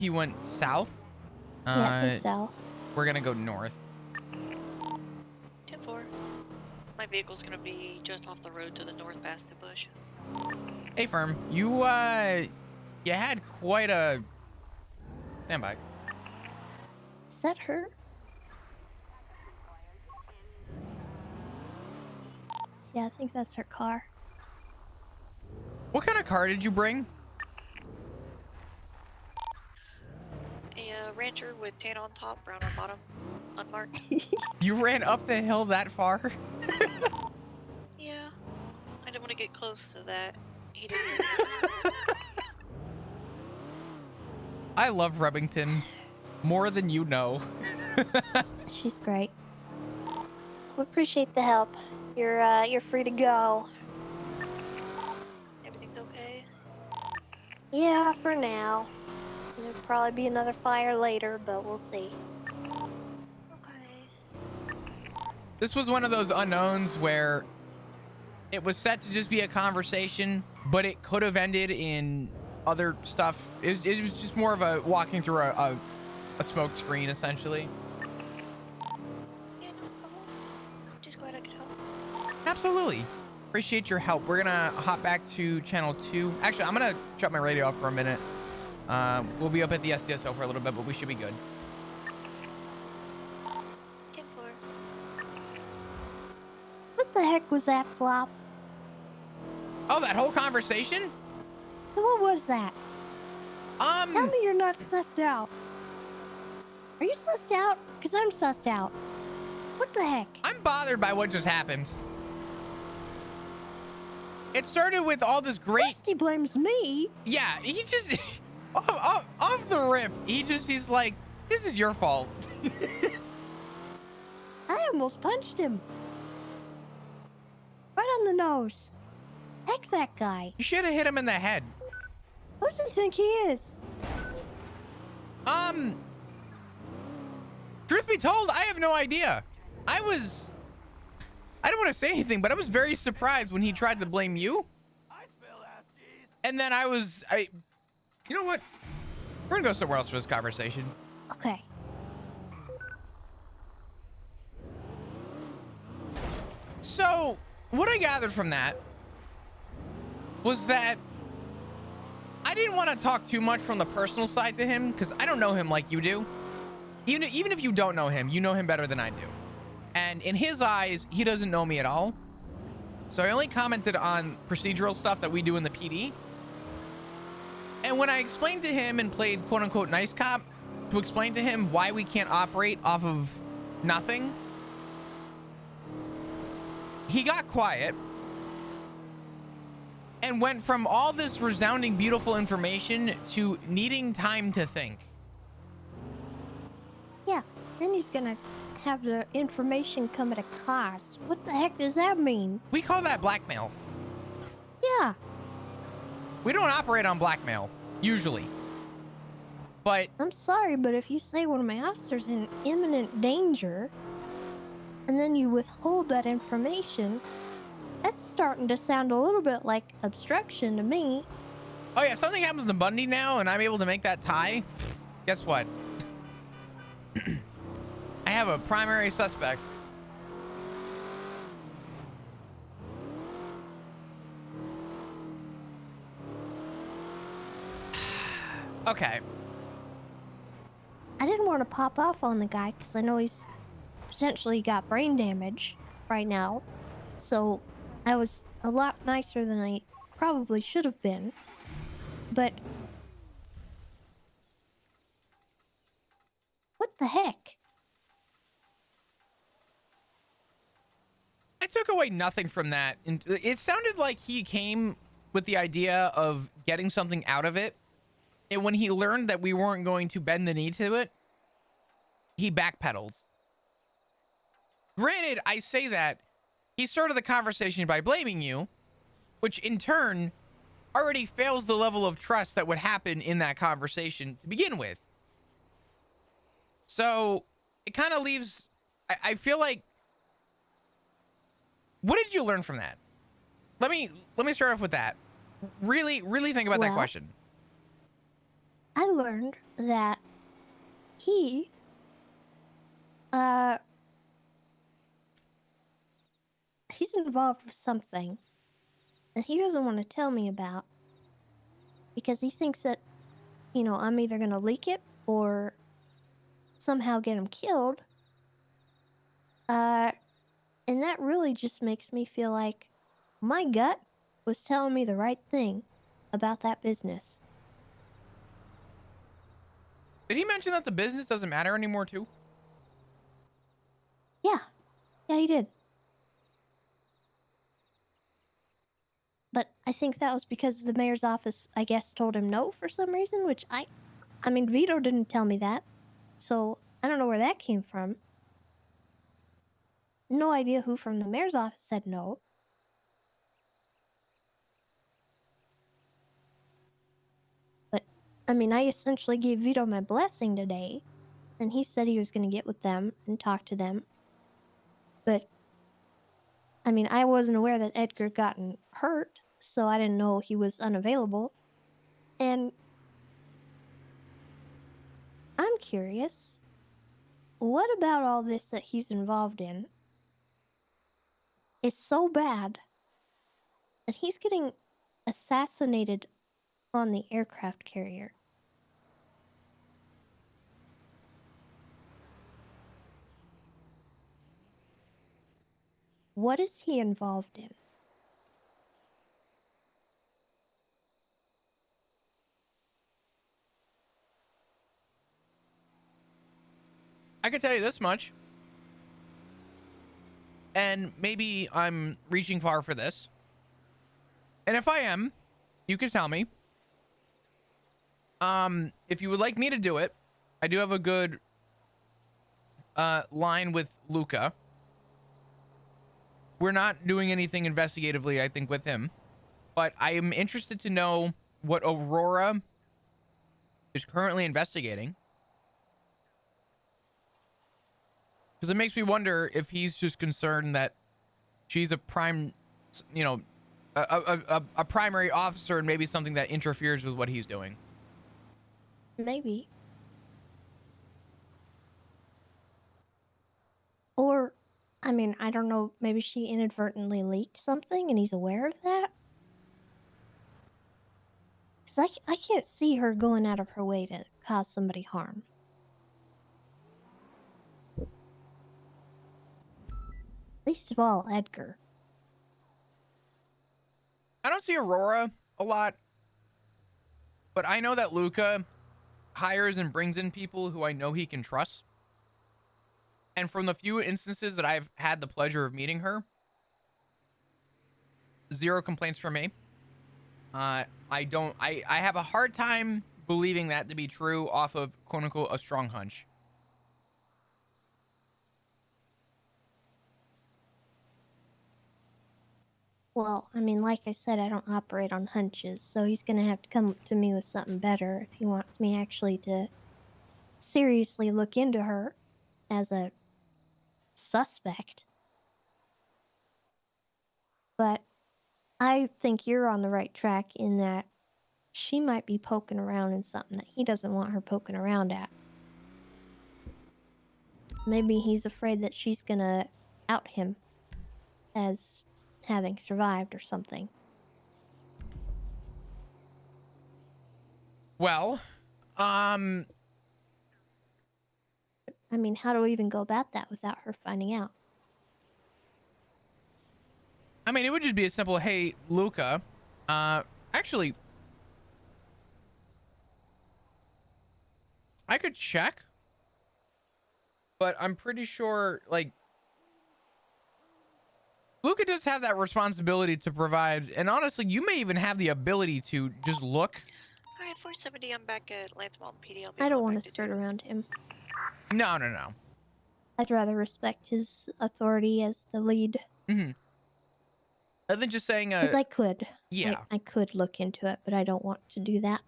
he went south. Yeah, I think so. We're gonna go north. 10-4. My vehicle's gonna be just off the road to the north past the bush. Hey, firm, you had quite a standby. Is that her? Yeah, I think that's her car. What kind of car did you bring? A Rancher with tan on top, brown on bottom, unmarked. You ran up the hill that far? Yeah, I didn't want to get close so that he didn't. I love Remington more than you know. She's great. We appreciate the help. You're free to go. Everything's okay? Yeah, for now. There'll probably be another fire later, but we'll see. Okay. This was one of those unknowns where it was set to just be a conversation, but it could have ended in other stuff. It was just more of a walking through a smoke screen, essentially. Yeah, no problem. Just glad I could help. Absolutely. Appreciate your help. We're gonna hop back to channel 2. Actually, I'm gonna shut my radio off for a minute. We'll be up at the SDSO for a little bit, but we should be good. 10-4. What the heck was that, Flop? Oh, that whole conversation? What was that? Tell me you're not sussed out. Are you sussed out? Because I'm sussed out. What the heck? I'm bothered by what just happened. It started with all this great... First he blames me. Yeah, he just... off the rip, he's like, this is your fault. I almost punched him. Right on the nose. Heck that guy. You should have hit him in the head. Who does he think he is? Truth be told, I have no idea. I don't want to say anything, but I was very surprised when he tried to blame you. And then you know what? We're gonna go somewhere else for this conversation. Okay. So, what I gathered from that was that I didn't want to talk too much from the personal side to him because I don't know him like you do. Even if you don't know him, you know him better than I do. And in his eyes, he doesn't know me at all. So I only commented on procedural stuff that we do in the PD. And when I explained to him and played quote unquote nice cop to explain to him why we can't operate off of nothing, he got quiet and went from all this resounding beautiful information to needing time to think. Yeah, then he's gonna have the information come at a cost. What the heck does that mean? We call that blackmail. Yeah. We don't operate on blackmail, usually. But I'm sorry, but if you say one of my officers in imminent danger, and then you withhold that information, that's starting to sound a little bit like obstruction to me. oh yeah, something happens to Bundy now and I'm able to make that tie. Guess what? I have a primary suspect. Okay. I didn't want to pop off on the guy because I know he's potentially got brain damage right now. So I was a lot nicer than I probably should have been. But what the heck? I took away nothing from that. And it sounded like he came with the idea of getting something out of it. And when he learned that we weren't going to bend the knee to it, he backpedaled. Granted, I say that he started the conversation by blaming you, which in turn already fails the level of trust that would happen in that conversation to begin with. So it kind of leaves, I feel like, what did you learn from that? Let me start off with that. Really think about that question. I learned that he, uh, he's involved with something that he doesn't want to tell me about because he thinks that, I'm either going to leak it or somehow get him killed. Uh, and that really just makes me feel like my gut was telling me the right thing about that business. Did he mention that the business doesn't matter anymore too? Yeah, yeah, he did. But I think that was because the mayor's office, I guess, told him no for some reason, which I mean, Vito didn't tell me that. So I don't know where that came from. No idea who from the mayor's office said no. But, I mean, I essentially gave Vito my blessing today, and he said he was going to get with them and talk to them. But, I mean, I wasn't aware that Edgar gotten hurt, so I didn't know he was unavailable. And I'm curious, what about all this that he's involved in is so bad that he's getting assassinated on the aircraft carrier? What is he involved in? I can tell you this much. And maybe I'm reaching far for this. And if I am, you can tell me. If you would like me to do it, I do have a good line with Luca. We're not doing anything investigatively, I think, with him. But I am interested to know what Aurora is currently investigating. Because it makes me wonder if he's just concerned that she's a prime, a primary officer and maybe something that interferes with what he's doing. Maybe. Or, I mean, I don't know, maybe she inadvertently leaked something and he's aware of that? Because I can't see her going out of her way to cause somebody harm. Least of all, Edgar. I don't see Aurora a lot, but I know that Luca hires and brings in people who I know he can trust. And from the few instances that I've had the pleasure of meeting her, zero complaints from me. I have a hard time believing that to be true off of quote unquote a strong hunch. Well, I mean, like I said, I don't operate on hunches, so he's gonna have to come to me with something better if he wants me actually to seriously look into her as a suspect. But I think you're on the right track in that she might be poking around in something that he doesn't want her poking around at. Maybe he's afraid that she's gonna out him as having survived or something. Well, I mean, how do we even go about that without her finding out? I mean, it would just be a simple, hey, Luca, actually, I could check, but I'm pretty sure, like, Luca does have that responsibility to provide, and honestly, you may even have the ability to just look. Alright, 470, I'm back at Lance Malton PD. I'll be I don't pulling want back to skirt two. around him. No. I'd rather respect his authority as the lead. Mm-hmm. I think just saying, Because I could. yeah. I could look into it, but I don't want to do that.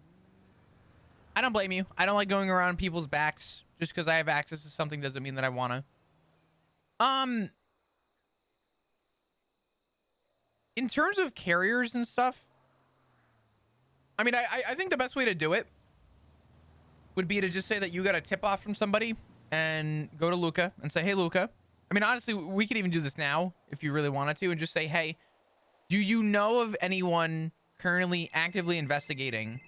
I don't blame you. I don't like going around people's backs. Just because I have access to something doesn't mean that I want to. In terms of carriers and stuff, I mean, I think the best way to do it would be to just say that you got a tip off from somebody and go to Luca and say, hey, Luca. I mean, honestly, we could even do this now if you really wanted to and just say, hey, do you know of anyone currently actively investigating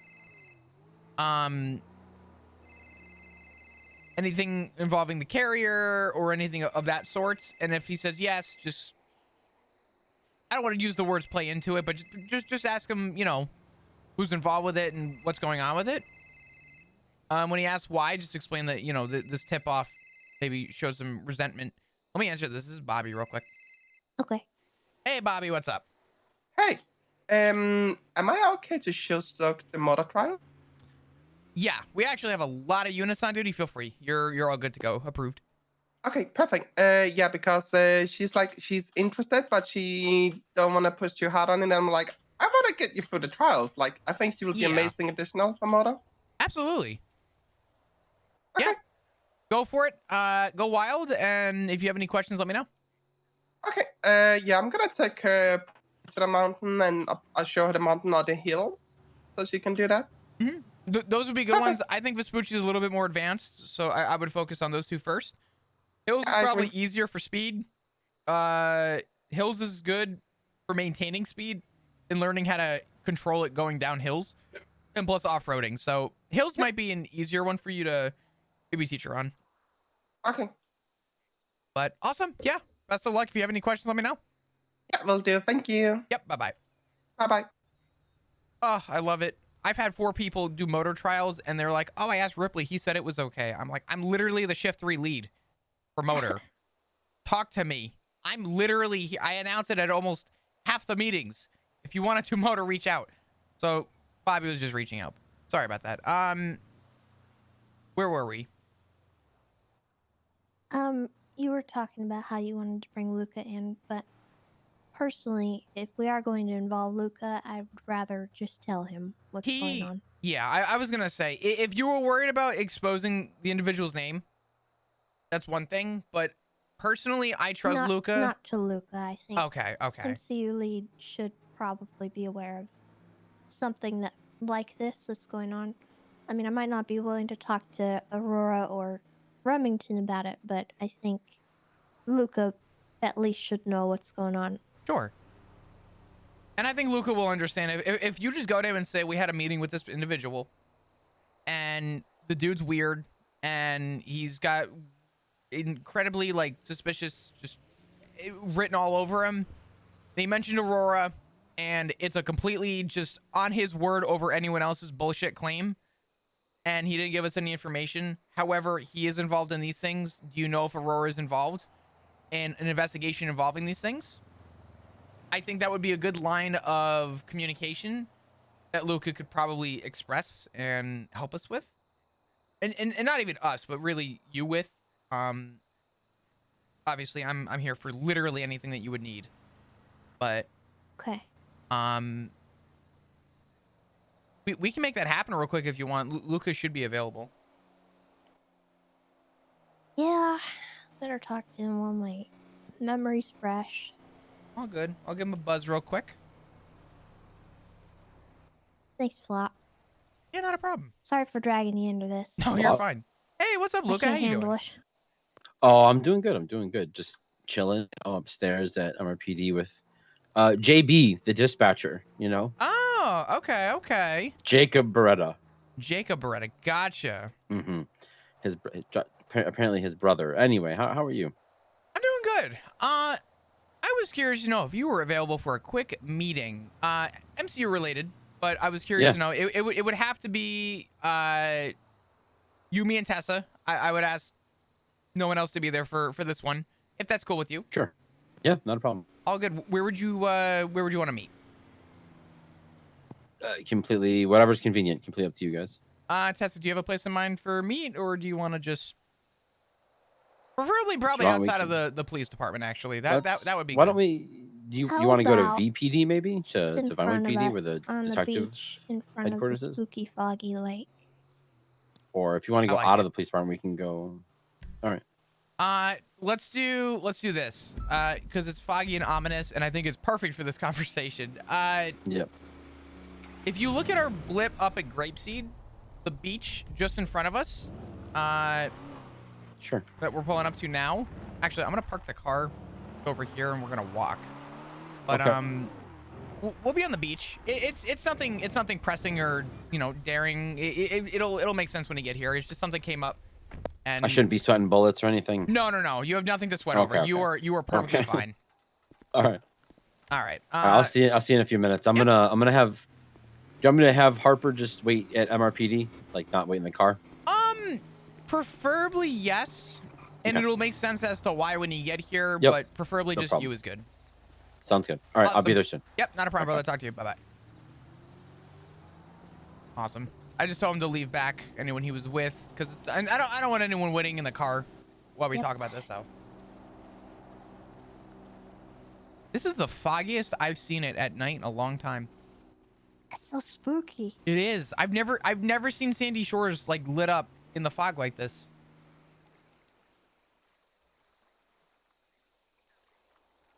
anything involving the carrier or anything of that sort? And if he says yes, just, I don't want to use the words play into it, but just ask him, you know, who's involved with it and what's going on with it. When he asks why, just explain that, you know, this tip off maybe shows some resentment. Let me answer this. This is Bobby real quick. Okay. Hey, Bobby, what's up? Hey, am I okay to show stock the motor trial? Yeah, we actually have a lot of units on duty. Feel free. You're all good to go. Approved. Okay, perfect. Yeah, because she's interested, but she don't want to push too hard on it. And I'm like, I want to get you through the trials. Like, I think she will be Yeah. amazing additional for motor. Absolutely. Okay. Yeah. Go for it. Go wild. And if you have any questions, let me know. Okay. Yeah, I'm gonna take her to the mountain and I'll show her the mountain or the hills, so she can do that. Mm-hmm. Those would be good ones. I think Vespucci is a little bit more advanced, so I would focus on those two first. Hills is I probably agree. easier for speed. Hills is good for maintaining speed and learning how to control it going down hills, and plus off-roading. So Hills might be an easier one for you to maybe teach her on. Okay. But awesome. Yeah. Best of luck. If you have any questions, let me know. Yeah, will do. Thank you. Yep. Bye-bye. Bye-bye. Oh, I love it. I've had 4 people do motor trials and they're like, oh, I asked Ripley. He said it was okay. I'm like, I'm literally the shift 3 lead for motor. Talk to me. I'm literally, I announce it at almost half the meetings. If you want to do motor, reach out. So Bobby was just reaching out. Sorry about that. Where were we? You were talking about how you wanted to bring Luca in, but personally, if we are going to involve Luca, I would rather just tell him what's going on. Yeah, I was going to say, if you were worried about exposing the individual's name, that's one thing. But personally, I trust Luca. Not to Luca, I think. Okay. MCU lead should probably be aware of something that like this that's going on. I mean, I might not be willing to talk to Aurora or Remington about it, but I think Luca at least should know what's going on. Sure. And I think Luca will understand. If you just go to him and say, we had a meeting with this individual, and the dude's weird, and he's got incredibly, like, suspicious, just written all over him. They mentioned Aurora, and it's a completely just on his word over anyone else's bullshit claim. And he didn't give us any information. However, he is involved in these things. Do you know if Aurora is involved in an investigation involving these things? I think that would be a good line of communication that Luca could probably express and help us with. And not even us, but really you with. Obviously, I'm here for literally anything that you would need. But okay. We can make that happen real quick if you want. Luca should be available. Yeah, better talk to him while my memory's fresh. All good. I'll give him a buzz real quick. Thanks, Flop. Yeah, not a problem. Sorry for dragging you into this. No, you're fine. Hey, what's up, Luca? I How can't you handle doing? it. Oh, I'm doing good. Just chilling. I'm upstairs at MRPD with JB, the dispatcher, you know? Oh, okay. Jacob Beretta. Jacob Beretta. Gotcha. Mm-hmm. Apparently his brother. Anyway, how are you? I'm doing good. I was curious to know if you were available for a quick meeting. MCU related, but I was curious to know. It would have to be you, me, and Tessa. I would ask no one else to be there for this one, if that's cool with you. Sure. Yeah, not a problem. All good. Where would you want to meet? Completely, whatever's convenient. Completely up to you guys. Tessa, do you have a place in mind for meet, or do you want to just preferably probably Why don't we outside of the police department? Actually, that would be. Why good. don't we? You How want to go to about VPD maybe just in to front Vinewood of PD where us the on the detective beach in front of the headquarters is? spooky foggy lake? Or if you want to I go like out it. of the police department, we can go. All right. Let's do this because it's foggy and ominous, and I think it's perfect for this conversation. Yep. If you look at our blip up at Grapeseed, the beach just in front of us. Sure. That we're pulling up to now. Actually, I'm gonna park the car over here and we're gonna walk. But Okay. we'll be on the beach. It's nothing pressing or daring. It'll make sense when you get here. It's just something came up, and I shouldn't be sweating bullets or anything. no. You have nothing to sweat over. Okay. You are perfectly Okay. fine. All right. All right. All right. I'll see you in a few minutes. I'm Yep. gonna have. Do you want me to have Harper just wait at MRPD, like not wait in the car? Preferably yes, and Okay. it'll make sense as to why when you get here. Yep. But preferably No just problem. you is good. Sounds good. All right. I'll be Awesome. there soon. Yep. Not a problem, Okay. brother. Talk to you. Bye bye. Awesome. I just told him to leave back anyone he was with, because I don't want anyone waiting in the car while we Yep. talk about this. So this is the foggiest I've seen it at night in a long time. That's so spooky. It is. I've never seen Sandy Shores like lit up in the fog like this.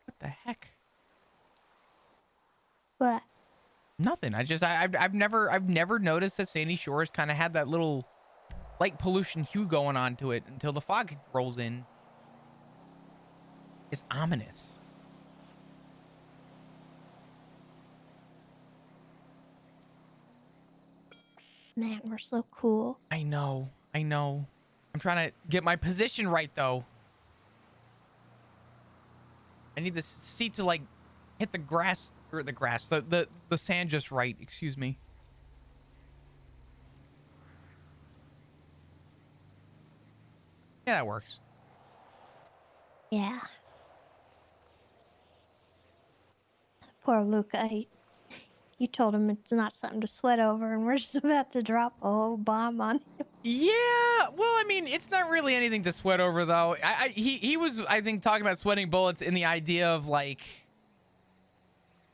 What the heck? But Nothing. I've never noticed that Sandy Shores kind of had that little light pollution hue going on to it until the fog rolls in. It's ominous. man, we're so cool. I know. I'm trying to get my position right though. I need this seat to like hit the grass or the sand just right. Excuse me. Yeah, that works. Yeah. Poor Luke. You told him it's not something to sweat over, and we're just about to drop a whole bomb on him. Yeah, well, I mean, it's not really anything to sweat over, though. He was, I think, talking about sweating bullets in the idea of like,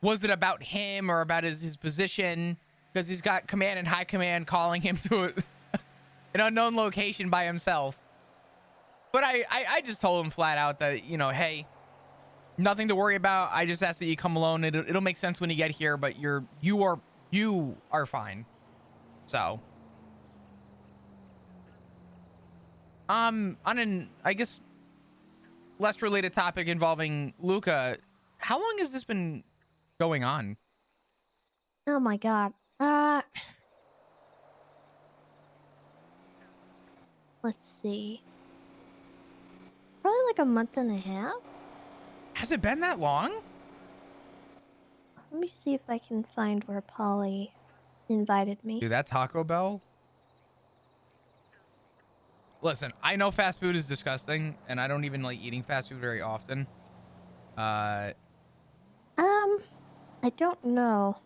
was it about him or about his position? Because he's got command and high command calling him to an unknown location by himself. But I just told him flat out that, hey, nothing to worry about. I just ask that you come alone. It'll make sense when you get here, but you are fine. So. On an, I guess, less related topic involving Luca, how long has this been going on? Oh my god. Let's see. Probably like a month and a half. Has it been that long? Let me see if I can find where Polly invited me. Dude, that Taco Bell? Listen, I know fast food is disgusting, and I don't even like eating fast food very often. I don't know.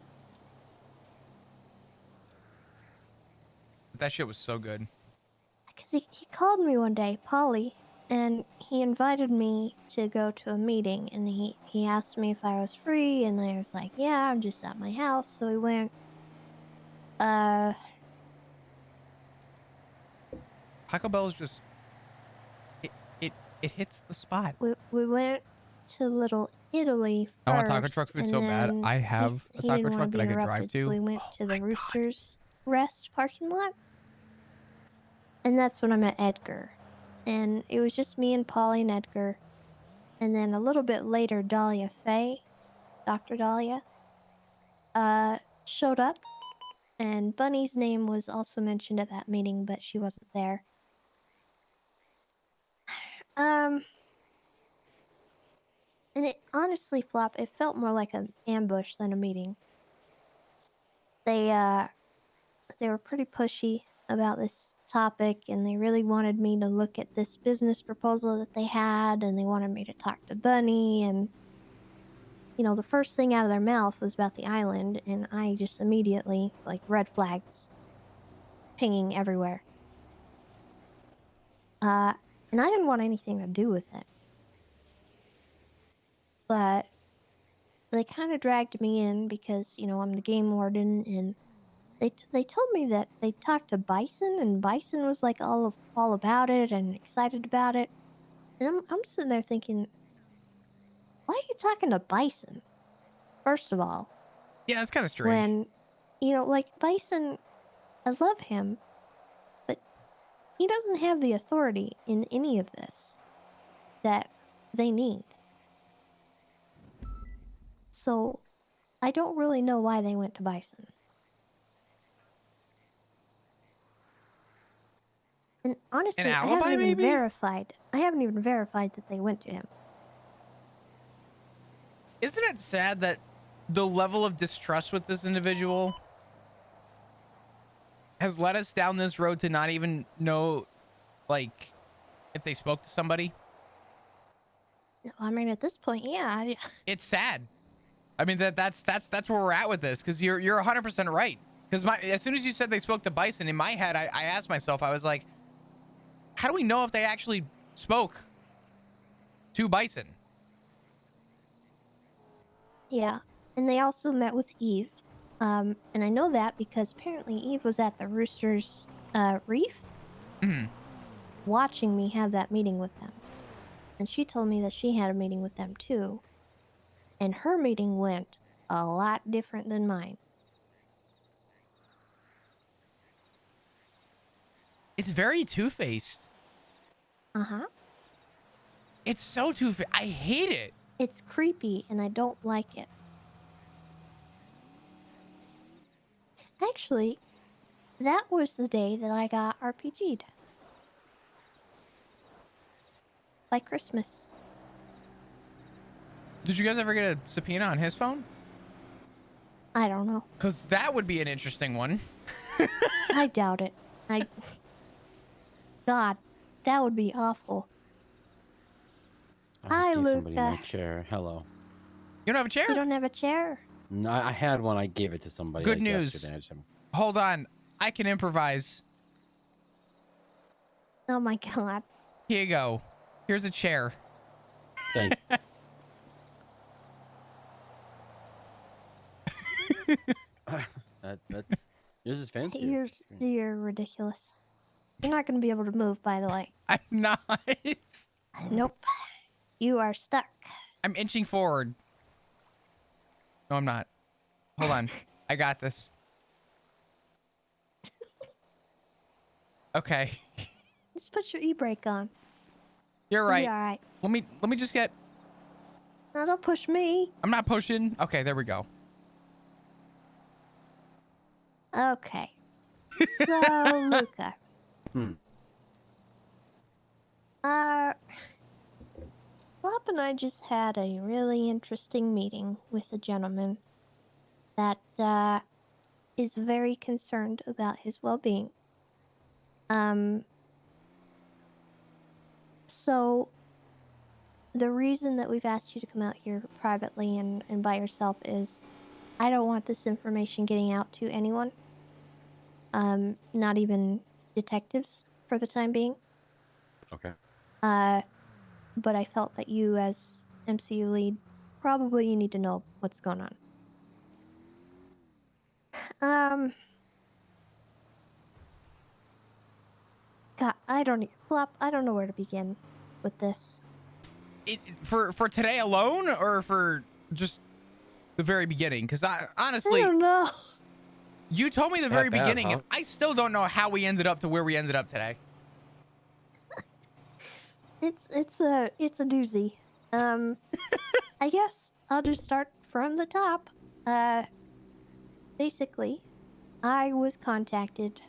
But that shit was so good. Because he called me one day, Polly, and he invited me to go to a meeting, and he asked me if I was free, and I was like, yeah, I'm just at my house, so we went. Taco Bell is just, it hits the spot. We went to Little Italy first. I want taco truck food and so bad. then I have a he taco didn't wanna truck be that I could drive interrupted, to. So we went Oh to my the God. Roosters Rest parking lot. And that's when I met Edgar. And it was just me and Polly and Edgar. And then a little bit later, Dahlia Faye, Dr. Dahlia, showed up. And Bunny's name was also mentioned at that meeting, but she wasn't there. And it honestly, Flop, it felt more like an ambush than a meeting. They were pretty pushy about this topic, and they really wanted me to look at this business proposal that they had, and they wanted me to talk to Bunny, and the first thing out of their mouth was about the island, and I just immediately, like, red flags pinging everywhere. And I didn't want anything to do with it. But they kind of dragged me in because, I'm the game warden, and they told me that they talked to Bison, and Bison was like all about it and excited about it. And I'm sitting there thinking, why are you talking to Bison? First of all, Yeah, it's kind of strange. when like Bison, I love him, he doesn't have the authority in any of this that they need. So I don't really know why they went to Bison. And honestly, I alibi, haven't even maybe? verified. I haven't even verified that they went to him. Isn't it sad that the level of distrust with this individual has led us down this road to not even know, like, if they spoke to somebody? I mean, at this point, yeah. It's sad. I mean, that's where we're at with this, because you're 100% right. Because as soon as you said they spoke to Bison, in my head, I asked myself, I was like, how do we know if they actually spoke to Bison? Yeah, and they also met with Eve. And I know that because apparently Eve was at the Rooster's Reef Mhm. watching me have that meeting with them. And she told me that she had a meeting with them too. And her meeting went a lot different than mine. It's very two-faced. Uh-huh. It's so two-faced. I hate it. It's creepy and I don't like it. Actually, that was the day that I got RPG'd. By Christmas. Did you guys ever get a subpoena on his phone? I don't know. Because that would be an interesting one. I doubt it. God, that would be awful. Hi, gave somebody my Luca. chair. Hello. You don't have a chair? You don't have a chair? No, I had one. I gave it to somebody. Good like, news. yesterday. I just haven't- Hold on. I can improvise. Oh my god. Here you go. Here's a chair. Thank that's yours is fancy. You're ridiculous. You're not going to be able to move, by the way. I'm not. Nope. You are stuck. I'm inching forward. No, I'm not. Hold on. I got this. Okay. Just put your e-brake on. You're right. All right. Let me just get. Now don't push me. I'm not pushing. Okay, there we go. Okay. So, Luca. Flop and I just had a really interesting meeting with a gentleman that is very concerned about his well-being. So the reason that we've asked you to come out here privately and by yourself is I don't want this information getting out to anyone. Not even detectives for the time being. Okay. But I felt that you as MCU lead probably need to know what's going on. God, I don't know where to begin with this. For today alone, or for just the very beginning? Because honestly, I don't know. you told me the That very bad, beginning, huh? and I still don't know how we ended up to where we ended up today. It's a doozy. I guess I'll just start from the top. Basically, I was contacted.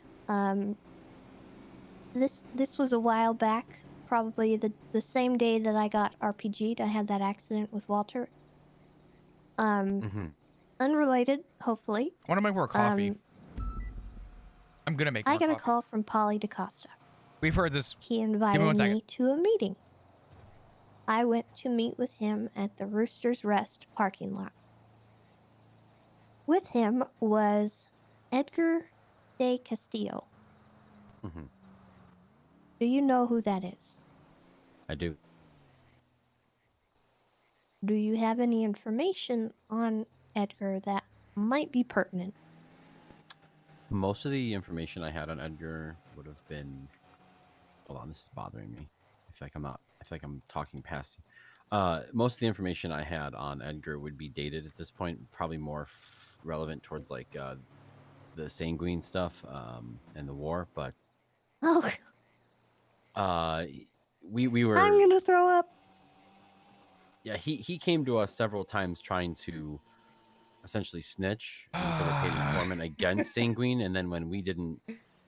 This was a while back, probably the same day that I got RPG'd. I had that accident with Walter. Unrelated, hopefully. I want to make more coffee. I'm gonna make more I got a coffee. call from Polly DaCosta. We've heard this. He Give me invited one second. me to a meeting. I went to meet with him at the Rooster's Rest parking lot. With him was Edgar de Castillo. Do you know who that is? I do. Do you have any information on Edgar that might be pertinent? Most of the information I had on Edgar would have been. Hold on, this is bothering me. I feel like I'm talking past you. Most of the information I had on Edgar would be dated at this point, probably more relevant towards like the sanguine stuff and the war. But Oh, uh, we were I'm gonna throw up. yeah he came to us several times trying to essentially snitch and put a paid informant against Sanguine, and then when we didn't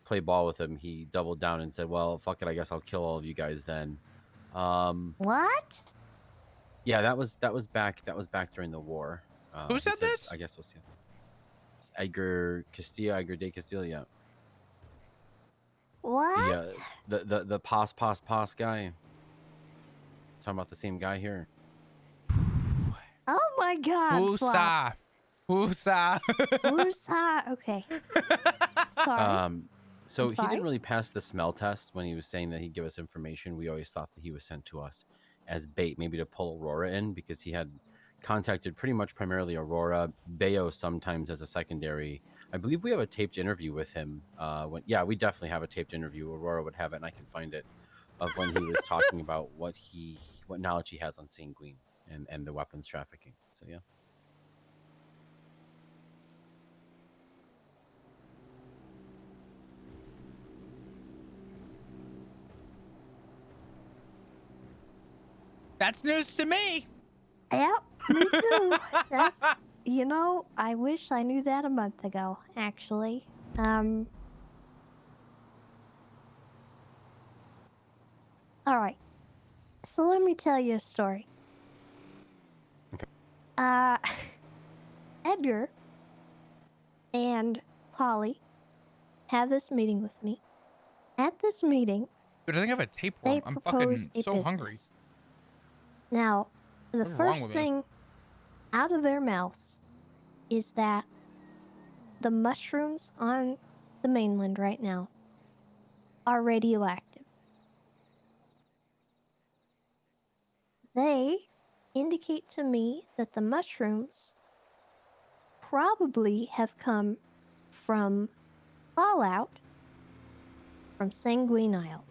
play ball with him, he doubled down and said, "Well, fuck it, I guess I'll kill all of you guys then." What? Yeah, that was back during the war. Who He said said, this? "I guess we'll see." It's Edgar de Castillo. Yeah, What? the pos guy. Talking about the same guy here. Oh my God, Flop. Whosa. Who's okay. Sorry. So I'm he sorry. didn't really pass the smell test when he was saying that he'd give us information. We always thought that he was sent to us as bait, maybe to pull Aurora in, because he had contacted pretty much primarily Aurora, Bayo sometimes as a secondary. I believe we have a taped interview with him. We definitely have a taped interview. Aurora would have it, and I can find it, of when he was talking about what knowledge he has on Sanguine and the weapons trafficking. So yeah. That's news to me. Yep, me too. That's, I wish I knew that a month ago, actually. All right. So let me tell you a story. Okay. Edgar and Polly had this meeting with me. At this meeting, Dude, I think I have a tapeworm. they I'm proposed fucking a so business. hungry. Now, the What's wrong first with me? thing out of their mouths is that the mushrooms on the mainland right now are radioactive. They indicate to me that the mushrooms probably have come from fallout from Sanguine Isle.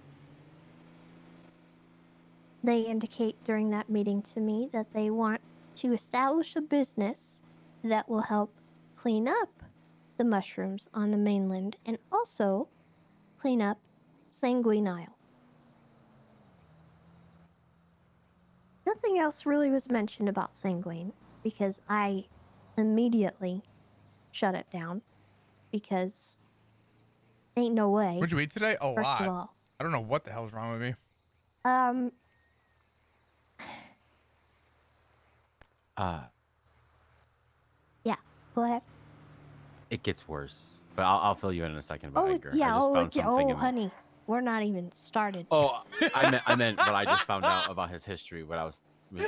They indicate during that meeting to me that they want to establish a business that will help clean up the mushrooms on the mainland and also clean up Sanguine Isle. Nothing else really was mentioned about Sanguine because I immediately shut it down because ain't no way. What'd you eat today? A First of lot. all, I don't know what the hell's wrong with me. Yeah, go ahead. It gets worse, but I'll fill you in a second about Oh Edgar. yeah, I just found something in honey, we're not even started. Oh, I meant, but I just found out about his history. What I was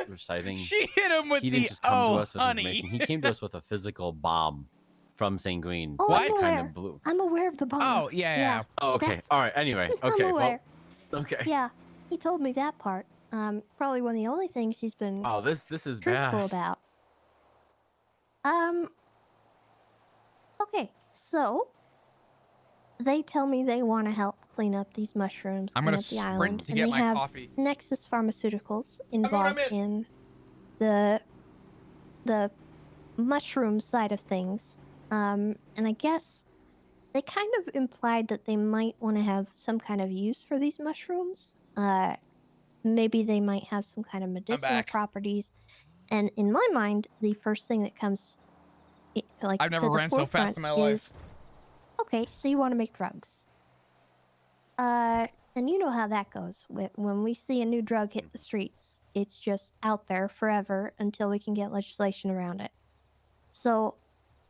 reciting. She hit him with He the didn't just come to us with honey. information. He came to us with a physical bomb from Sanguine. Oh, What? I'm aware. Kind of blew. I'm aware of the bomb. Oh, yeah. Oh, okay. That's- All right. Anyway. Okay. I'm aware. Well. Okay. Yeah, he told me that part. Probably one of the only things he's been Oh, this is truthful bad. about. Okay, so they tell me they want to help clean up these mushrooms I'm clean gonna up the sprint island, to and get they my have coffee. Nexus Pharmaceuticals what I involved missed. in the mushroom side of things. And I guess they kind of implied that they might want to have some kind of use for these mushrooms. Maybe they might have some kind of medicinal back. properties. And in my mind, the first thing that comes I've never to the ran so forefront fast in my life. is, okay, so you want to make drugs. And you know how that goes. When we see a new drug hit the streets, it's just out there forever until we can get legislation around it. So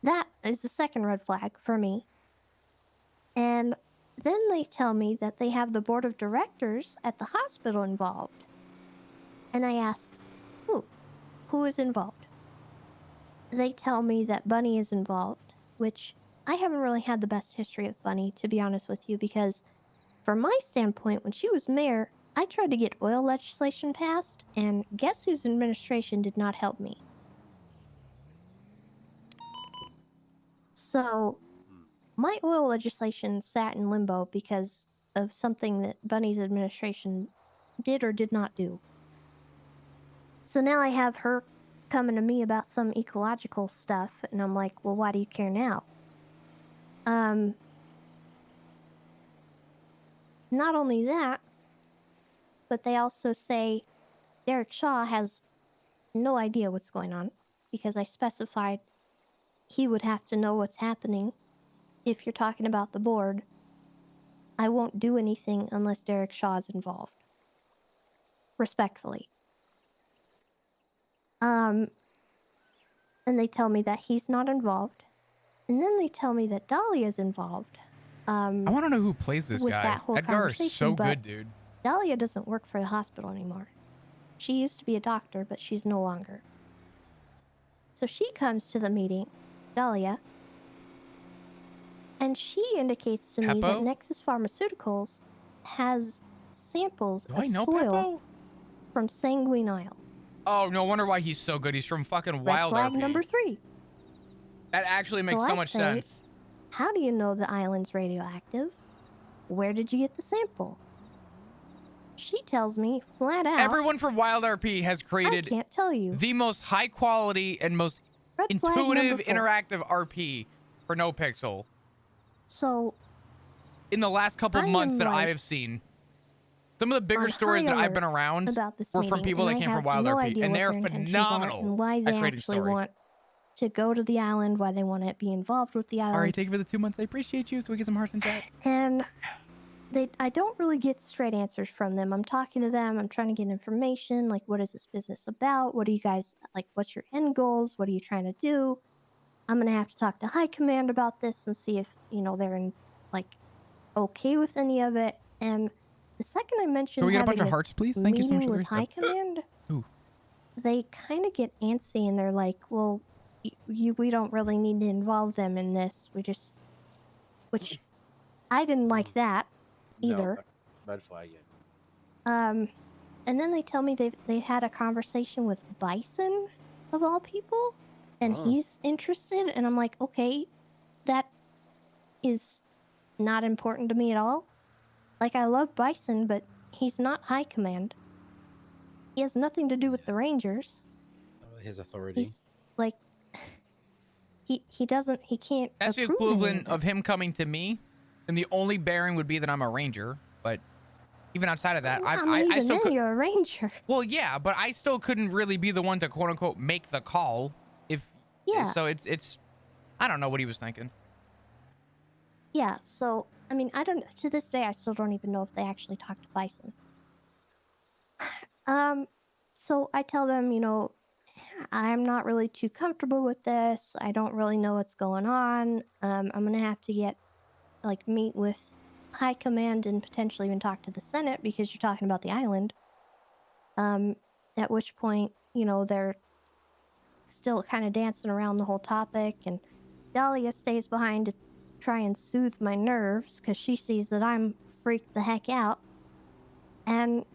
that is the second red flag for me. And then they tell me that they have the board of directors at the hospital involved. And I ask, who is involved? They tell me that Bunny is involved, which I haven't really had the best history of Bunny, to be honest with you, because from my standpoint, when she was mayor, I tried to get oil legislation passed, and guess whose administration did not help me? So, my oil legislation sat in limbo because of something that Bunny's administration did or did not do. So now I have her coming to me about some ecological stuff, and I'm like, well, why do you care now? Not only that, but they also say Derek Shaw has no idea what's going on because I specified he would have to know what's happening. If you're talking about the board, I won't do anything unless Derek Shaw is involved. Respectfully. And they tell me that he's not involved. And then they tell me that Dahlia's involved. I want to know who plays this with guy. that whole Edgar is conversation, so but good, dude. Dahlia doesn't work for the hospital anymore. She used to be a doctor, but she's no longer. So she comes to the meeting, Dahlia, and she indicates to me that Peppo? Nexus Pharmaceuticals has samples Do of I know soil Peppo? from Sanguine Isle. Oh, no wonder why he's so good. He's from fucking Red Wild flag RP. number 3. That actually makes So so I much say, sense. How do you know the island's radioactive? Where did you get the sample? She tells me flat out, Everyone from Wild RP has I created can't tell you. the most high quality and most Red flag number intuitive 4. interactive RP for No Pixel So in the last couple I months am, that I like, have seen. Some of the bigger on stories high that I've alert been around about this were from meeting, people and that I came from have Wild no RP, idea and what they're their intentions phenomenal are and why at they creating actually story. want to go to the island, why they want to be involved with the All right, island. thank you for the 2 months. I appreciate you. Can we get some hearts in chat? And I don't really get straight answers from them. I'm talking to them, I'm trying to get information, like, what is this business about? What do you guys, like, what's your end goals? What are you trying to do? I'm going to have to talk to High Command about this and see if, they're okay with any of it. And the second I Can mentioned we get a bunch having of hearts, please? Thank you so much meeting for the with High resub. Command, Ooh. they kind of get antsy and they're like, well, we don't really need to involve them in this. Which I didn't like that either. No, red flag it. And then they tell me they had a conversation with Bison, of all people, and Oh. he's interested. And I'm like, okay, that is not important to me at all. Like, I love Bison, but he's not High Command. He has nothing to do with the Rangers. His authority. He's like, he can't. That's the approve any equivalent of this. him coming to me, and the only bearing would be that I'm a ranger. But even outside of that, Well, I even still then, could. you're a ranger. Well, yeah, but I still couldn't really be the one to quote unquote make the call. Yeah. So it's I don't know what he was thinking. Yeah, so, I mean, I don't, to this day, I still don't even know if they actually talked to Bison. So I tell them, I'm not really too comfortable with this. I don't really know what's going on. I'm gonna have to meet with High Command and potentially even talk to the Senate because you're talking about the island. At which point, they're still kind of dancing around the whole topic, and Dahlia stays behind to try and soothe my nerves because she sees that I'm freaked the heck out. And,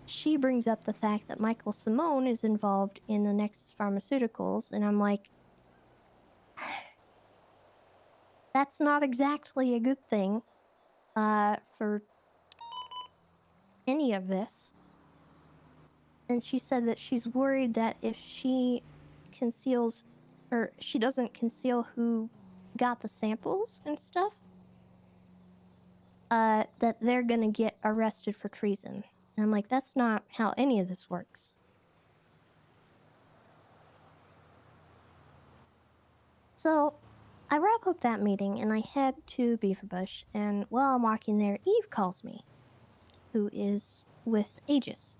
she brings up the fact that Michael Simone is involved in the Nexus Pharmaceuticals, and I'm like, that's not exactly a good thing for any of this. And she said that she's worried that if she conceals, or she doesn't conceal who got the samples and stuff, that they're gonna get arrested for treason. And I'm like, that's not how any of this works. So I wrap up that meeting and I head to Beaverbush, and while I'm walking there, Eve calls me, who is with Aegis.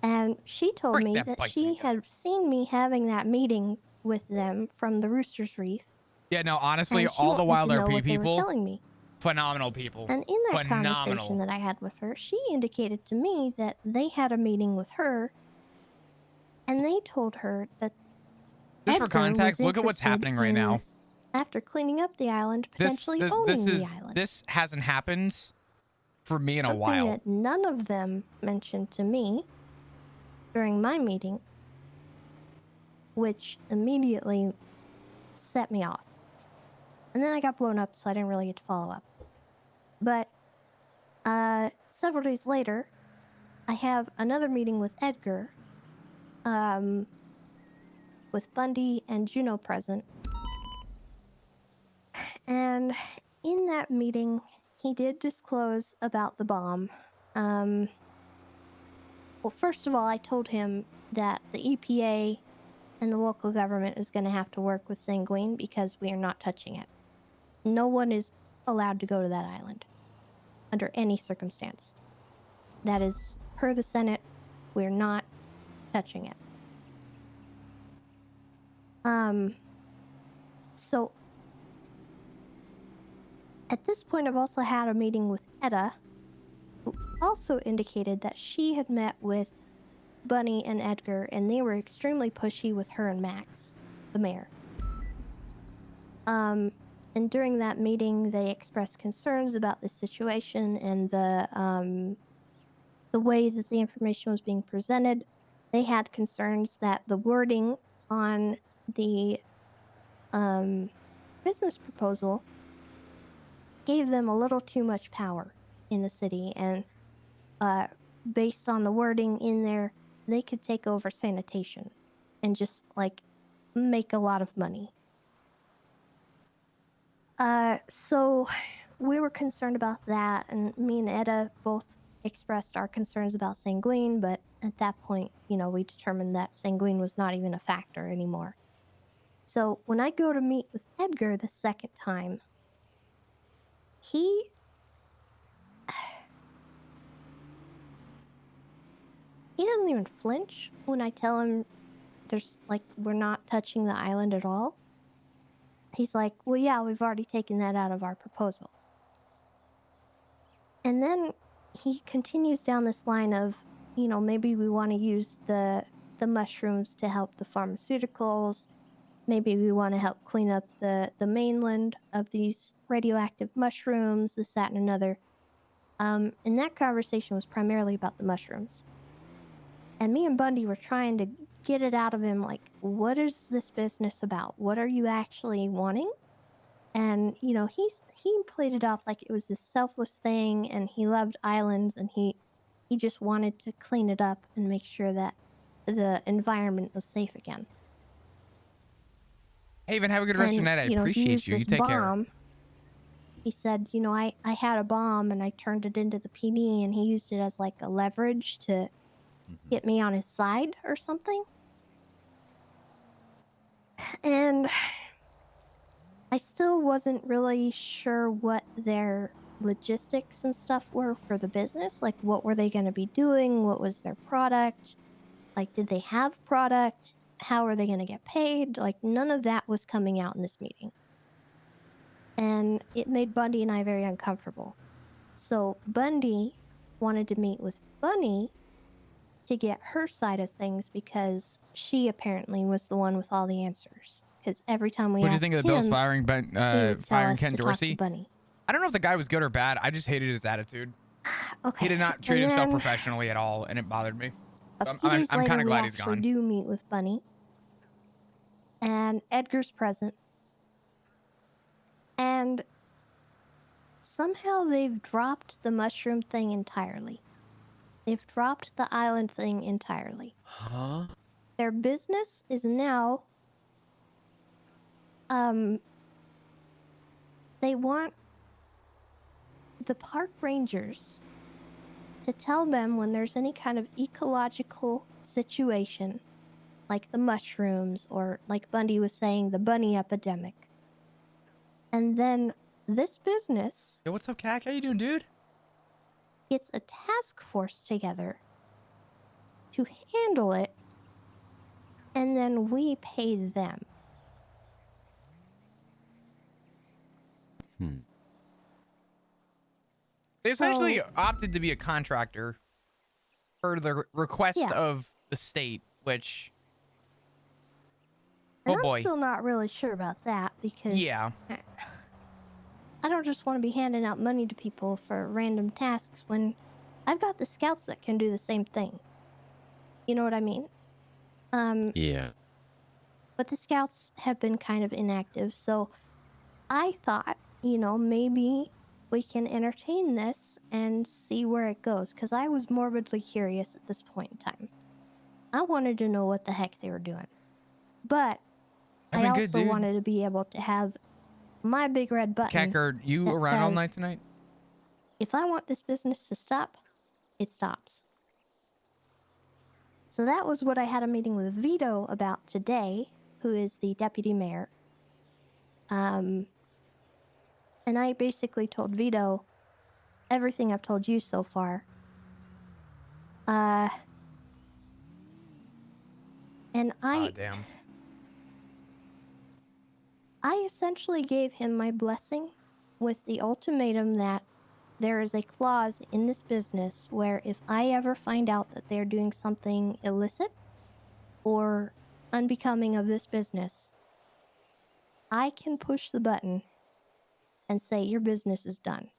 And she told Frick me that that Bison she guy. had seen me having that meeting with them from the Rooster's Reef. Yeah, no, honestly, And she all the wanted Wild to know RP what they were people, telling me. phenomenal people. And in that Phenomenal. conversation that I had with her, she indicated to me that they had a meeting with her, and they told her that Just for Edgar context, was look at what's interested happening right in, now. after cleaning up the island, potentially owning the island. This hasn't happened for me in a Something while. that none of them mentioned to me during my meeting, which immediately set me off. And then I got blown up, so I didn't really get to follow up. But several days later, I have another meeting with Edgar, with Bundy and Juno present. And in that meeting, he did disclose about the bomb. Well, first of all, I told him that the EPA and the local government is going to have to work with Sanguine because we are not touching it. No one is allowed to go to that island under any circumstance. That is per the Senate. We're not touching it. So at this point, I've also had a meeting with Etta, who also indicated that she had met with Bunny and Edgar, and they were extremely pushy with her and Max, the mayor. And during that meeting, they expressed concerns about the situation and the way that the information was being presented. They had concerns that the wording on the business proposal gave them a little too much power in the city, and based on the wording in there, they could take over sanitation and just like make a lot of money. So we were concerned about that, and me and Etta both expressed our concerns about Sanguine, but at that point, we determined that Sanguine was not even a factor anymore. So when I go to meet with Edgar the second time, he doesn't even flinch when I tell him we're not touching the island at all. He's like, well, yeah, we've already taken that out of our proposal. And then he continues down this line of, maybe we want to use the mushrooms to help the pharmaceuticals. Maybe we want to help clean up the mainland of these radioactive mushrooms, this, that, and another. And that conversation was primarily about the mushrooms. And me and Bundy were trying to get it out of him, like, what is this business about? What are you actually wanting? And, he played it off like it was this selfless thing, and he loved islands, and he just wanted to clean it up and make sure that the environment was safe again. Haven, have a good rest of your night. I he appreciate used you. You this take care. bomb. He said, I had a bomb and I turned it into the PD, and he used it as like a leverage to get me on his side or something. And I still wasn't really sure what their logistics and stuff were for the business. Like, what were they going to be doing? What was their product? Like, did they have product? How are they going to get paid? Like, none of that was coming out in this meeting. And it made Bundy and I very uncomfortable. So Bundy wanted to meet with Bunny to get her side of things because she apparently was the one with all the answers. Because every time we What do you asked think of the Bills him, firing he would tell firing us Ken to talk Dorsey? to Bunny. I don't know if the guy was good or bad. I just hated his attitude. Okay. He did not treat and himself then professionally at all, and it bothered me. A few days I'm later, kind of we glad he's actually gone. do meet with Bunny. And Edgar's present. And somehow they've dropped the mushroom thing entirely. They've dropped the island thing entirely. Huh? Their business is now, they want the park rangers to tell them when there's any kind of ecological situation, like the mushrooms, or like Bundy was saying, the bunny epidemic. And then this business Yo, what's up, Cac? How you doing, dude? gets a task force together to handle it, and then we pay them. They essentially So, opted to be a contractor for the request Yeah. of the state, which, and oh I'm boy, still not really sure about that because yeah. I don't just want to be handing out money to people for random tasks when I've got the scouts that can do the same thing. You know what I mean? Yeah. But the scouts have been kind of inactive, so I thought, maybe we can entertain this and see where it goes, because I was morbidly curious at this point in time. I wanted to know what the heck they were doing. But I've I been also good, dude. wanted to be able to have my big red button. Cac, are you that around all says, night tonight? If I want this business to stop, it stops. So that was what I had a meeting with Vito about today, who is the deputy mayor. And I basically told Vito everything I've told you so far. And Ah, damn. I essentially gave him my blessing with the ultimatum that there is a clause in this business where if I ever find out that they're doing something illicit or unbecoming of this business, I can push the button and say your business is done.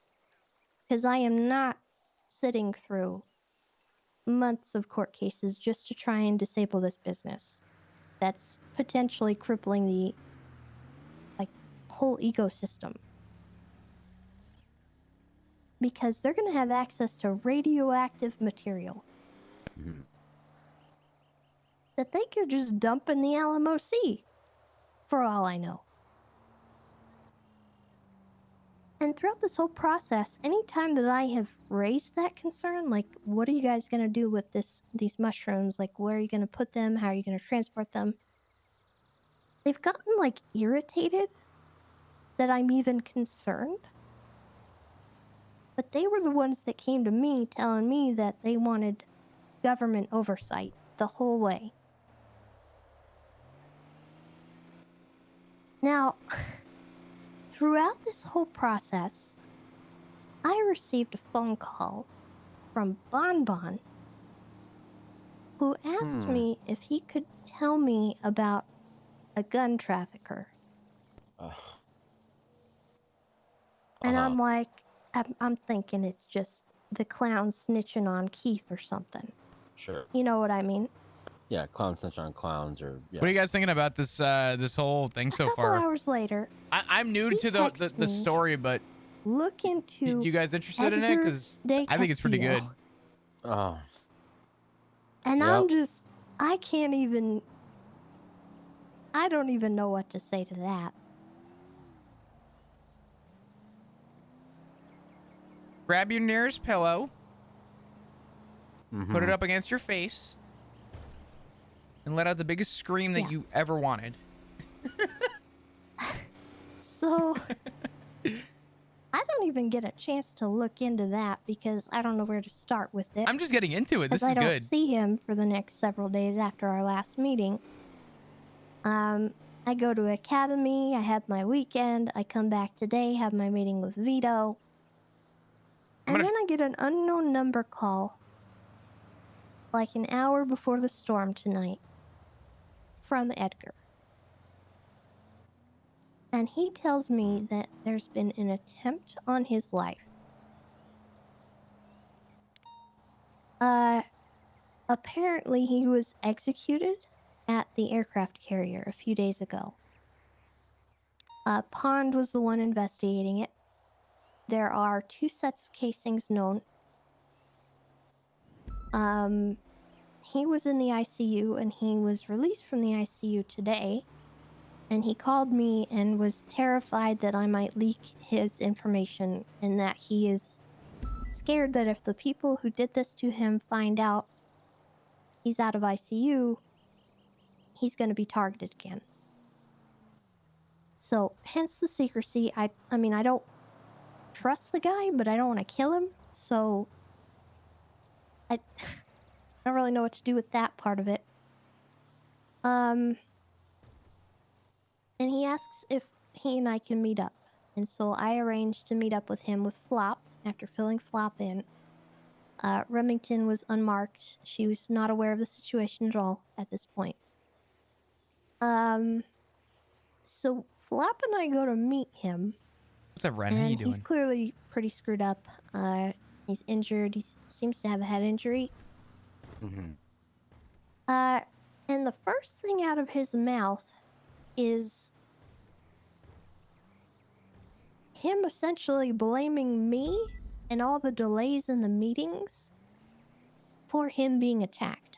Because I am not sitting through months of court cases just to try and disable this business. That's potentially crippling the whole ecosystem. Because they're going to have access to radioactive material Mhm. that they could just dump in the Alamo Sea, for all I know. And throughout this whole process, anytime that I have raised that concern, like, what are you guys going to do with these mushrooms? Like, where are you going to put them? How are you going to transport them? They've gotten, like, irritated that I'm even concerned. But they were the ones that came to me telling me that they wanted government oversight the whole way. Now, throughout this whole process, I received a phone call from Bonbon, who asked me if he could tell me about a gun trafficker. And I'm like, I'm thinking it's just the clown snitching on Keith or something. Sure. You know what I mean? Yeah, clown snitch on clowns, or yeah. What are you guys thinking about this this whole thing so A couple far? hours later, I'm new he to texts the me, story, but look into you guys interested in it? Edgar Because de I think it's pretty good. Castillo. Oh, And Yep. I'm just, I don't even know what to say to that. Grab your nearest pillow, put it Mhm. up against your face, and let out the biggest scream that Yeah. you ever wanted. So, I don't even get a chance to look into that because I don't know where to start with it. I'm just getting into it. This As I is don't good. see him for the next several days after our last meeting. I go to academy, I have my weekend, I come back today, have my meeting with Vito. I'm And gonna- then I get an unknown number call, like an hour before the storm tonight, from Edgar. And he tells me that there's been an attempt on his life. Apparently he was executed at the aircraft carrier a few days ago. Pond was the one investigating it. There are 2 sets of casings known. He was in the ICU and he was released from the ICU today. And he called me and was terrified that I might leak his information and that he is scared that if the people who did this to him find out he's out of ICU, he's going to be targeted again. So, hence the secrecy. I mean, I don't trust the guy, but I don't want to kill him. So, I don't really know what to do with that part of it. And he asks if he and I can meet up. And so I arranged to meet up with him with Flop after filling Flop in. Remington was unmarked. She was not aware of the situation at all at this point. So Flop and I go to meet him. What's up, Ren? How you And he's doing? clearly pretty screwed up. He's injured. He seems to have a head injury. Mhm. And the first thing out of his mouth is him essentially blaming me and all the delays in the meetings for him being attacked.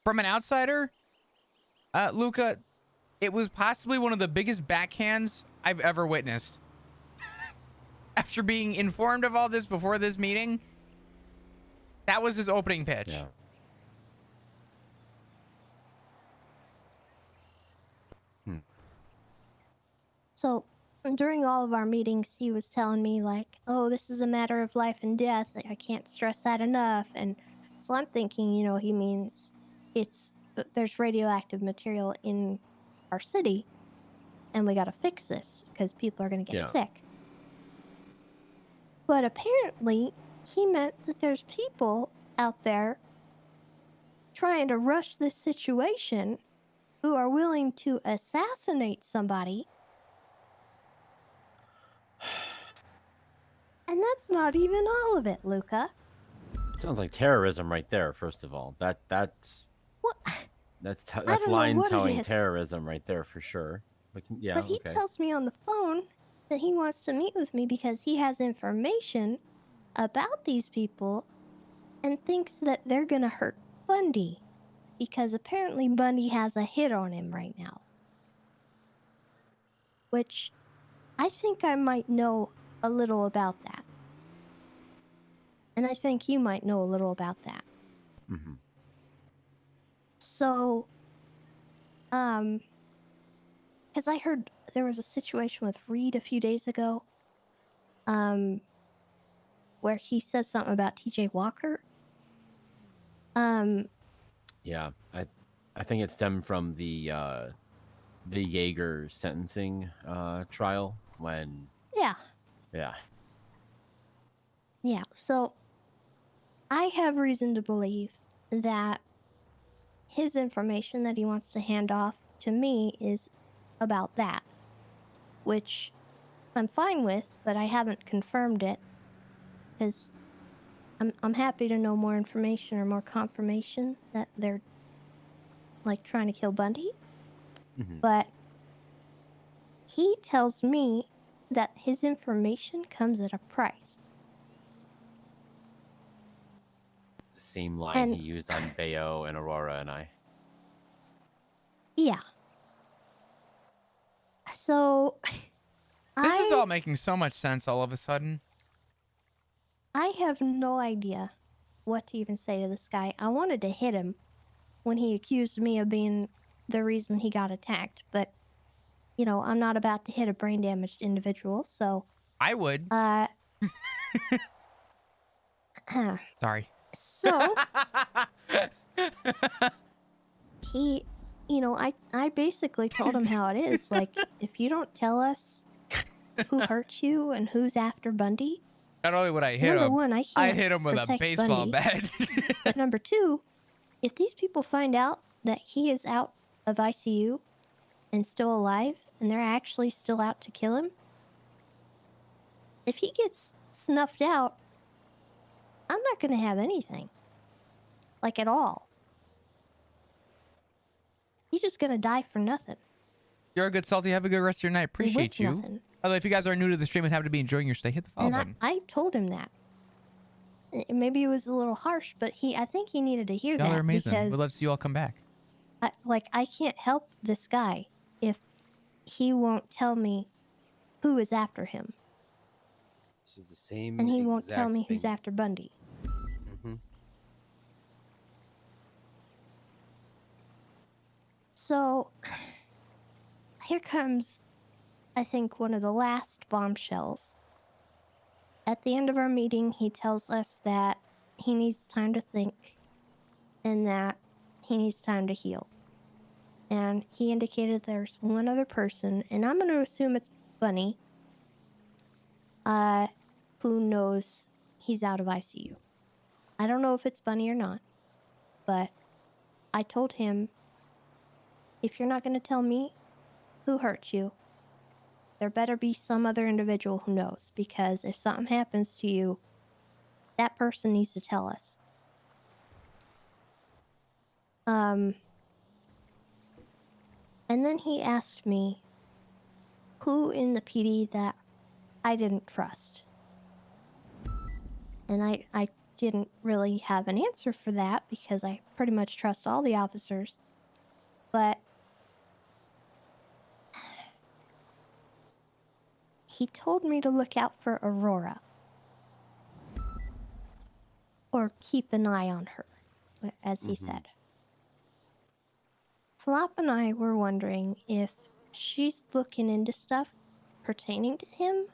From an outsider, Luca, it was possibly one of the biggest backhands I've ever witnessed. after being informed of all this before this meeting, that was his opening pitch. Yeah. So during all of our meetings, he was telling me like, "Oh, this is a matter of life and death. Like, I can't stress that enough." And so I'm thinking, he means there's radioactive material in our city, and we got to fix this because people are going to get Yeah. sick. But apparently, he meant that there's people out there trying to rush this situation who are willing to assassinate somebody. And that's not even all of it, Luca. Sounds like terrorism right there. First of all, that's What? that's don't know line what it towing is. terrorism right there for sure. But yeah, But he okay. tells me on the phone that he wants to meet with me because he has information about these people and thinks that they're gonna hurt Bundy. Because apparently Bundy has a hit on him right now. Which I think I might know a little about that. And I think you might know a little about that. Mm-hmm. So, because I heard there was a situation with Reed a few days ago, where he said something about TJ Walker. Yeah, I think it stemmed from the Jaeger sentencing trial when Yeah. So I have reason to believe that his information that he wants to hand off to me is about that, which I'm fine with, but I haven't confirmed it because I'm happy to know more information or more confirmation that they're like trying to kill Bundy. Mm-hmm. But he tells me that his information comes at a price. It's the same line And he used on Bayo and Aurora and I. yeah. So This is all making so much sense all of a sudden. I have no idea what to even say to this guy. I wanted to hit him when he accused me of being the reason he got attacked, but I'm not about to hit a brain damaged individual, so I would. Sorry. So he, I basically told him how it is. Like, if you don't tell us who hurt you and who's after Bundy, Not only would I hit number him, one, I I'd can't hit him with a protect baseball Bundy. bat. But number two, if these people find out that he is out of ICU and still alive, and they're actually still out to kill him, if he gets snuffed out, I'm not going to have anything. Like, at all. He's just going to die for nothing. You're a good salty. Have a good rest of your night. Appreciate With you. nothing. By the way, if you guys are new to the stream and happen to be enjoying your stay, hit the follow And button. I told him that. Maybe it was a little harsh, but I think he needed to hear Y'all that are amazing. because We'd love to see you all come back. I can't help this guy if he won't tell me who is after him. This is the same. And he won't tell me who's thing. after Bundy. Mm-hmm. So here comes, I think, one of the last bombshells. At the end of our meeting, he tells us that he needs time to think and that he needs time to heal. And he indicated there's one other person, and I'm going to assume it's Bunny, who knows he's out of ICU. I don't know if it's Bunny or not, but I told him, if you're not going to tell me who hurt you, there better be some other individual who knows, because if something happens to you, that person needs to tell us. And then he asked me who in the PD that I didn't trust. And I didn't really have an answer for that because I pretty much trust all the officers. But he told me to look out for Aurora. Or keep an eye on her, as he said. Flop and I were wondering if she's looking into stuff pertaining to him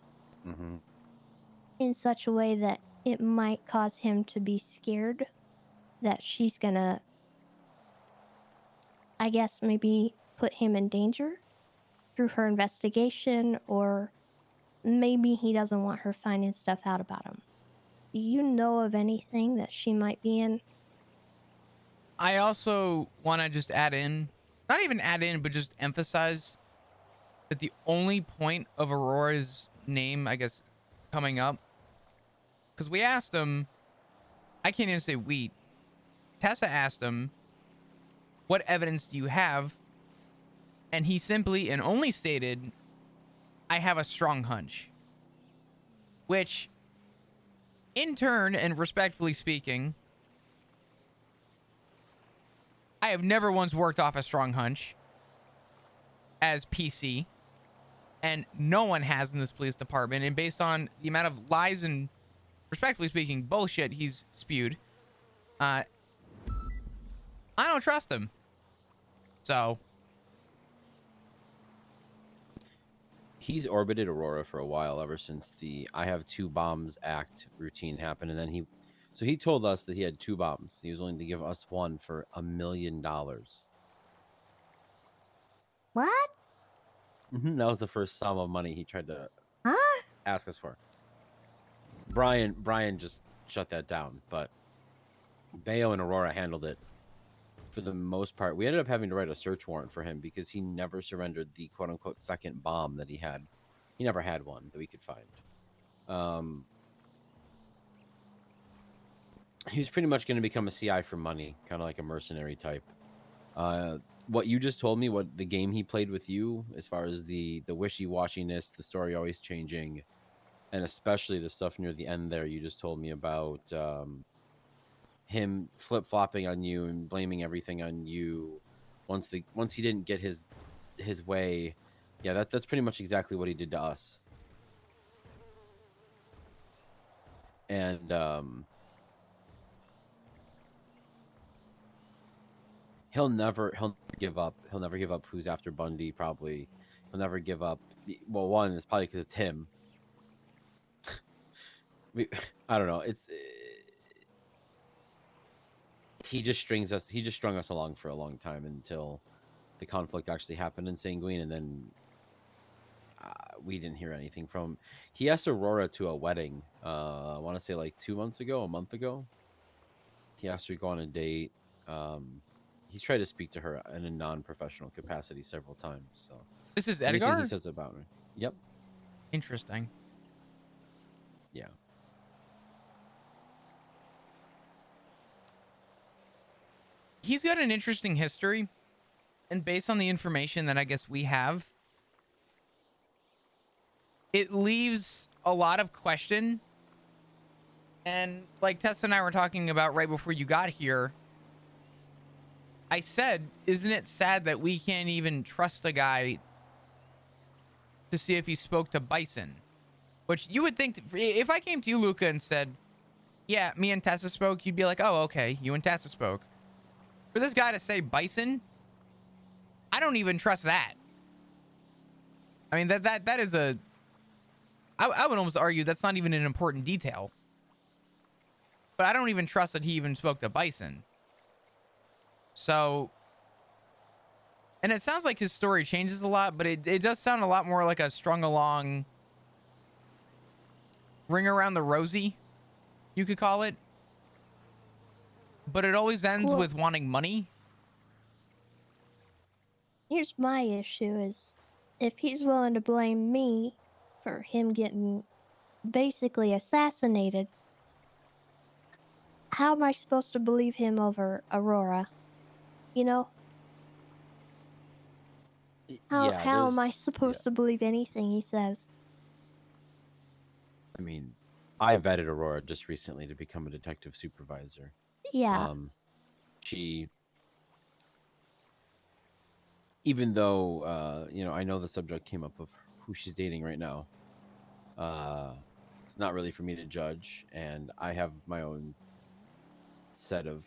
in such a way that it might cause him to be scared that she's gonna, I guess, maybe put him in danger through her investigation, or maybe he doesn't want her finding stuff out about him. Do you know of anything that she might be in? I also want to just add in, not even add in, but just emphasize that the only point of Aurora's name, I guess, coming up, because we asked him, I can't even say we, Tessa asked him, what evidence do you have? And he simply and only stated, I have a strong hunch. Which, in turn, and respectfully speaking, I have never once worked off a strong hunch as PC, and no one has in this police department. And based on the amount of lies and, respectfully speaking, bullshit he's spewed, I don't trust him. So He's orbited Aurora for a while, ever since the "I have 2 bombs" act routine happened, and then he told us that he had 2 bombs. He was willing to give us one for $1 million. What? That was the first sum of money he tried to Huh? ask us for. Brian just shut that down, but Bayo and Aurora handled it for the most part. We ended up having to write a search warrant for him because he never surrendered the quote unquote second bomb that he had. He never had one that we could find. He was pretty much going to become a CI for money, kind of like a mercenary type. What you just told me, what the game he played with you, as far as the wishy-washiness, the story always changing, and especially the stuff near the end there you just told me about, him flip-flopping on you and blaming everything on you once he didn't get his way. Yeah, that's pretty much exactly what he did to us. And he'll never give up. He'll never give up who's after Bundy, probably. He'll never give up. Well, one is probably because it's him. I don't know. He just strung us along for a long time until the conflict actually happened in Sanguine, and then we didn't hear anything from him. He asked Aurora to a wedding. I want to say like a month ago. He asked her to go on a date. He's tried to speak to her in a non-professional capacity several times. So this is anything Edgar? he says about her. Yep. Interesting. Yeah. He's got an interesting history, and based on the information that I guess we have, it leaves a lot of question. And like Tess and I were talking about right before you got here, I said, isn't it sad that we can't even trust a guy to see if he spoke to Bison? Which you would think, if I came to you, Luca, and said, yeah, me and Tessa spoke, you'd be like, oh, okay, you and Tessa spoke. For this guy to say Bison, I don't even trust that. I mean, that is a... I would almost argue that's not even an important detail. But I don't even trust that he even spoke to Bison. So... And it sounds like his story changes a lot, but it does sound a lot more like a strung along... ring around the rosy, you could call it. But it always ends with wanting money. Here's my issue is, if he's willing to blame me for him getting basically assassinated, how am I supposed to believe him over Aurora? You know? How am I supposed to believe anything he says? I mean, I vetted Aurora just recently to become a detective supervisor. Yeah. She, even though I know the subject came up of who she's dating right now, It's not really for me to judge, and I have my own set of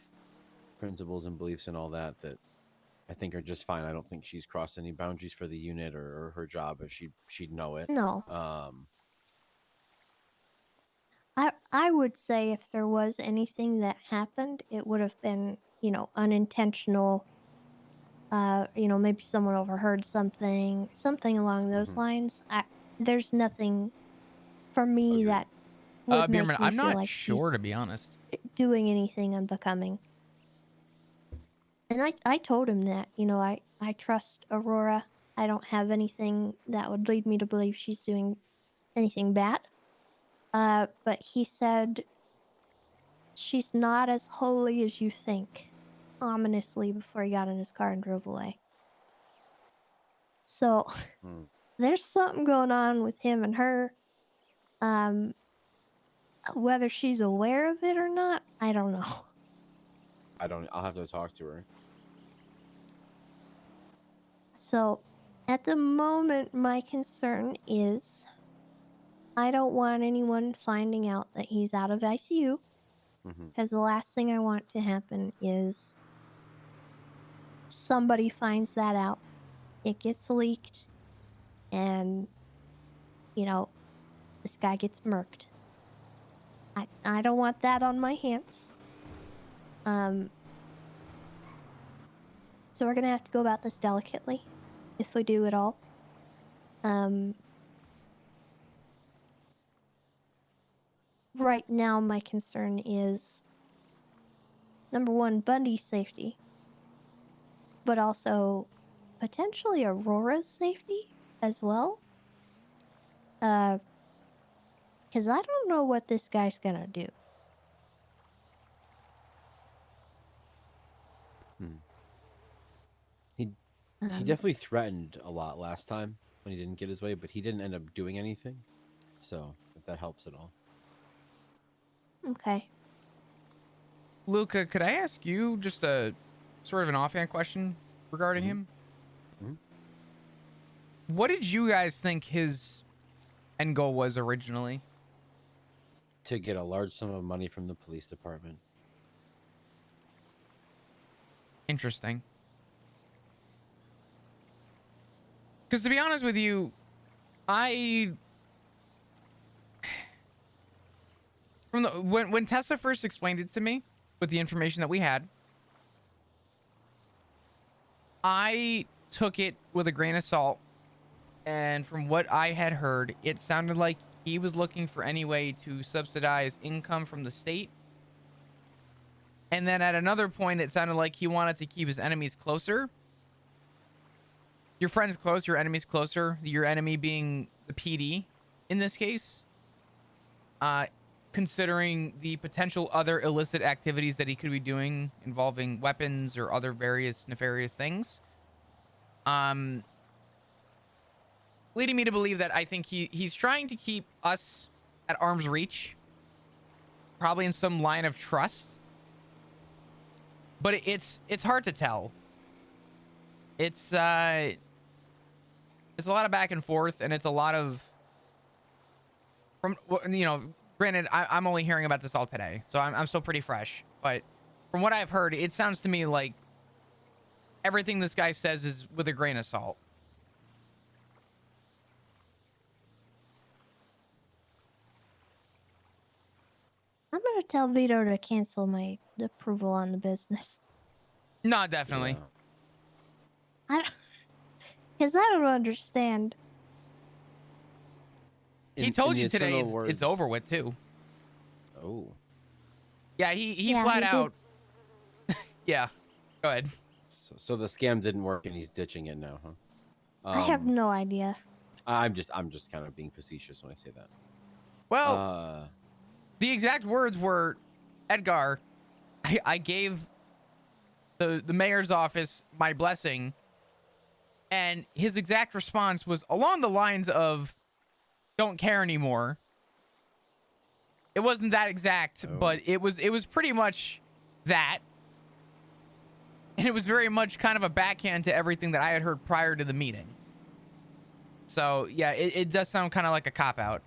principles and beliefs and all that I think are just fine. I don't think she's crossed any boundaries for the unit or her job, or she'd know it. No. Um, I would say if there was anything that happened, it would have been, unintentional. Maybe someone overheard something along those mhm. lines. There's nothing for me Agreed. that would Bierman, make me I'm feel not like sure, she's to be honest. doing anything unbecoming. And I told him that, I trust Aurora. I don't have anything that would lead me to believe she's doing anything bad. But he said she's not as holy as you think, ominously before he got in his car and drove away. So Hmm. there's something going on with him and her. Um, whether she's aware of it or not, I don't know. I'll have to talk to her. So at the moment, my concern is I don't want anyone finding out that he's out of ICU, Hmm. because the last thing I want to happen is somebody finds that out, it gets leaked, and, this guy gets murked. I don't want that on my hands. So we're gonna have to go about this delicately, if we do at all. Right now, my concern is number one, Bundy's safety, but also potentially Aurora's safety as well. Because I don't know what this guy's gonna do. Hmm. He Um, definitely threatened a lot last time when he didn't get his way, but he didn't end up doing anything. So if that helps at all. okay. Luca, could I ask you just a sort of an offhand question regarding Mhm. him? Mhm. What did you guys think his end goal was originally? To get a large sum of money from the police department. Interesting. Because to be honest with you, I from the when Tessa first explained it to me with the information that we had, I took it with a grain of salt, and from what I had heard, it sounded like he was looking for any way to subsidize income from the state. And then at another point, it sounded like he wanted to keep his enemies closer. Your friends close, your enemies closer. Your enemy being the PD in this case. Considering the potential other illicit activities that he could be doing involving weapons or other various nefarious things. Leading me to believe that I think he's trying to keep us at arm's reach, probably in some line of trust. But it's hard to tell. It's a lot of back and forth, and it's a lot of Granted, I'm only hearing about this all today, so I'm still pretty fresh. But from what I've heard, it sounds to me like everything this guy says is with a grain of salt. I'm gonna tell Vito to cancel my approval on the business. No, definitely. Yeah. Because I don't understand. He told in the you today eternal it's over words- with too. Oh. Yeah, he Yeah, flat he did. out. Yeah, go ahead. So the scam didn't work and he's ditching it now, huh? I have no idea. I'm just kind of being facetious when I say that. Well, the exact words were, Edgar, I gave the mayor's office my blessing, and his exact response was along the lines of, "Don't care anymore." It wasn't that exact, Oh. but it was pretty much that. And it was very much kind of a backhand to everything that I had heard prior to the meeting. So, yeah, it does sound kind of like a cop-out.